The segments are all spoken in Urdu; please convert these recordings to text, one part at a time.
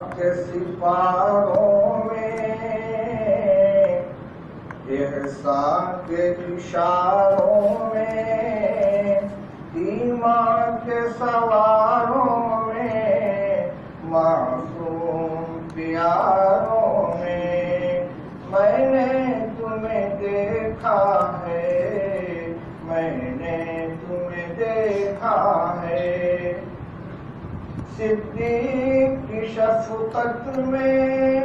کے سپاروں میں احسان کے اشاروں میں ایمان کے سواروں میں معصوم پیاروں میں نے تمہیں دیکھا ہے، میں نے تمہیں دیکھا ہے۔ صدیق کی شفقت میں،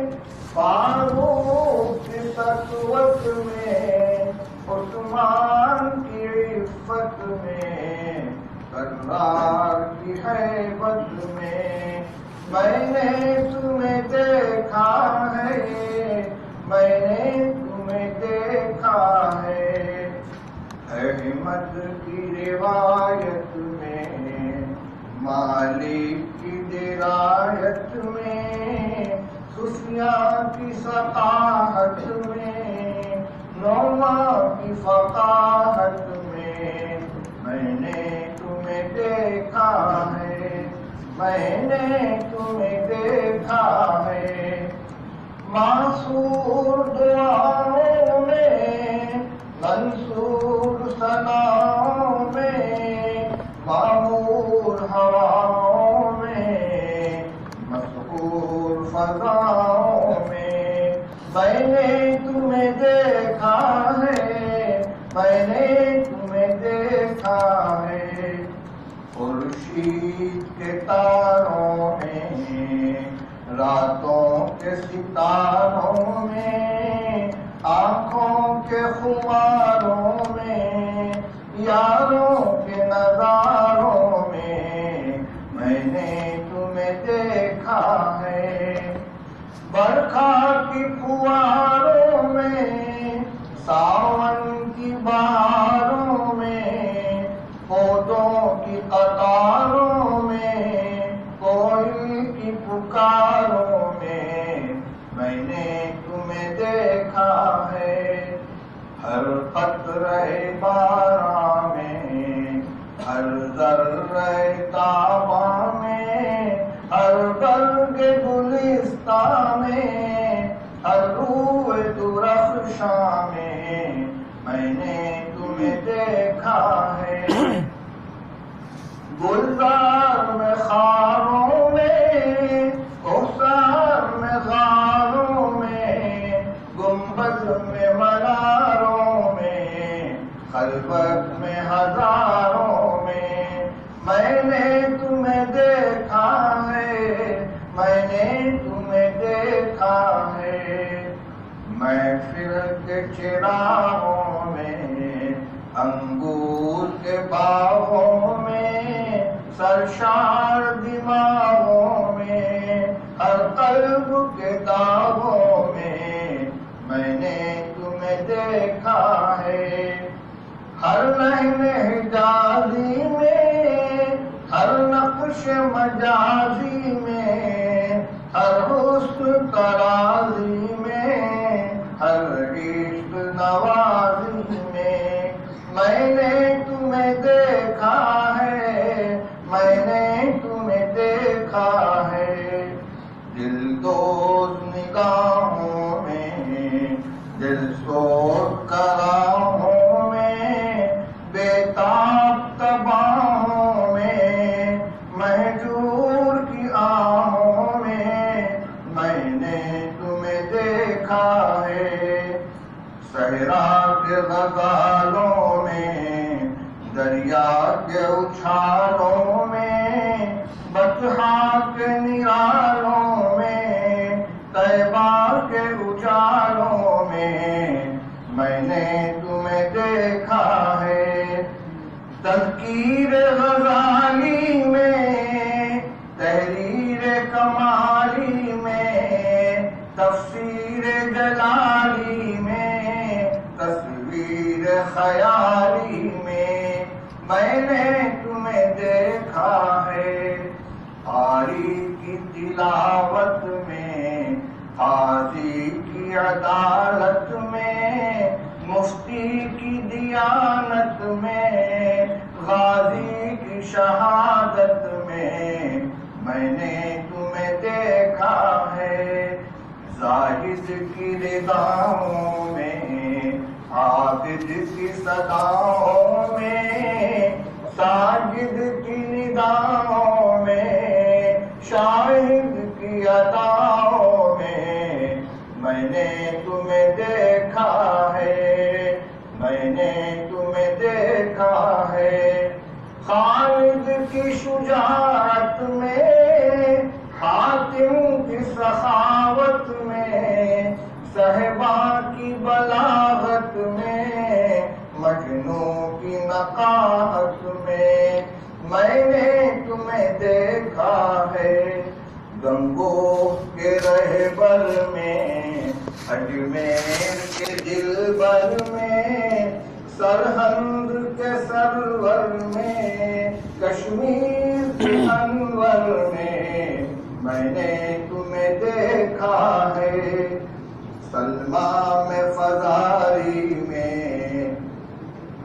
فاروق کی سطوت میں، عثمان کی عفت میں، کرار کی ہیبت میں نے تمہیں دیکھا ہے، میں نے تمہیں دیکھا ہے۔ احمد کی روایت میں، مالک کی درایت میں، سفیان کی ثقافت میں، نعمان کی فقاہت میں نے تمہیں دیکھا ہے، میں نے تمہیں دیکھا ہے۔ معصور دعاؤں میں، منصور ثناؤں میں، معمور ہواؤں میں، مسحور فضاؤں میں نے تمہیں دیکھا ہے، میں نے تمہیں دیکھا ہے۔ خورشید کے تاروں میں، راتوں کے ستاروں میں، آنکھوں کے خماروں میں، یاروں کے نظاروں میں نے تمہیں دیکھا ہے۔ برکھا کی پھواروں میں، ساون کی بہاروں میں، پودوں کی قطاروں میں، کوئل کی پکاروں میں نے تمہیں دیکھا ہے۔ ہر قطرے باراں میں، ہر ذرے تاباں میں، ہر برگ گلستان میں، ہر روح درخشاں میں نے تمہیں دیکھا ہے۔ گلزار میں خاروں میں، کوثر میں غاروں میں، گنبد میں مناروں میں، خلوت میں ہزاروں میں نے تمہیں دیکھا ہے، میں نے تمہیں دیکھا ہے۔ محفل کے چراغوں میں، انگور کے باغوں میں، سرشار دماغوں میں، ہر قلب کے داغوں میں نے تمہیں دیکھا ہے۔ ہر لحن حجازی میں، ہر نقش مجازی میں، ہر حسن ترازی میں، ہر عشق نوازی میں نے تمہیں دیکھا ہے، میں نے تمہیں دیکھا ہے۔ دل دوز نگاہوں میں، دل سوز کراہوں میں، بےتاب تباہوں میں، مہجور کی آہوں میں نے تمہیں دیکھا ہے۔ صحرا کے غزالوں میں، دریا کے اچھالوں میں، بطحا کے نرالوں میں، طیبہ کے اجالوں میں نے تمہیں دیکھا ہے۔ تذکیر غزالی میں، تحریر کمالی میں، تفسیر جلالی میں، تصویر خیالی میں نے تمہیں دیکھا ہے۔ قاری کی تلاوت میں، قاضی کی عدالت میں، مفتی کی دیانت میں، غازی کی شہادت میں نے تمہیں دیکھا ہے، زاہد کی رداؤں میں، عابد کی صداؤں میں، ساجد کی نداؤں میں، شاہد کی اداؤں میں نے تمہیں دیکھا ہے، میں نے تمہیں دیکھا ہے۔ خالد کی شجاعت میں، حاتم کی سخاوت میں، صہبا کی بلاغت میں، مجنوں کی نقاہت میں نے تمہیں دیکھا ہے۔ گنگو کے رہبر میں، اجمیر کے دلبر میں، سرہند کے سرور میں، کشمیر کے انور میں نے تمہیں دیکھا ہے۔ سلمیٰ میں فزاری میں،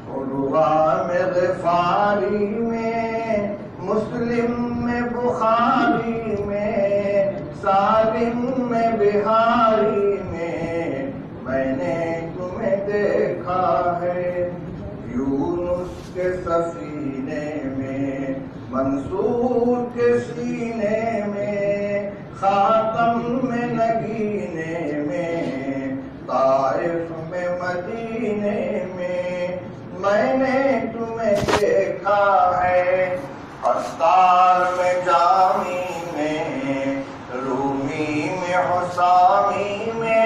عروہ میں غفاری میں، مسلم میں بخاری میں، سالم میں بہاری میں نے تمہیں دیکھا ہے۔ یونس کے سفینے میں، منصور کے سینے میں، خاتم میں نگینے میں، طائف میں مدینے میں نے تمہیں دیکھا ہے۔ عطار میں جامی میں، رومی میں حسامی میں،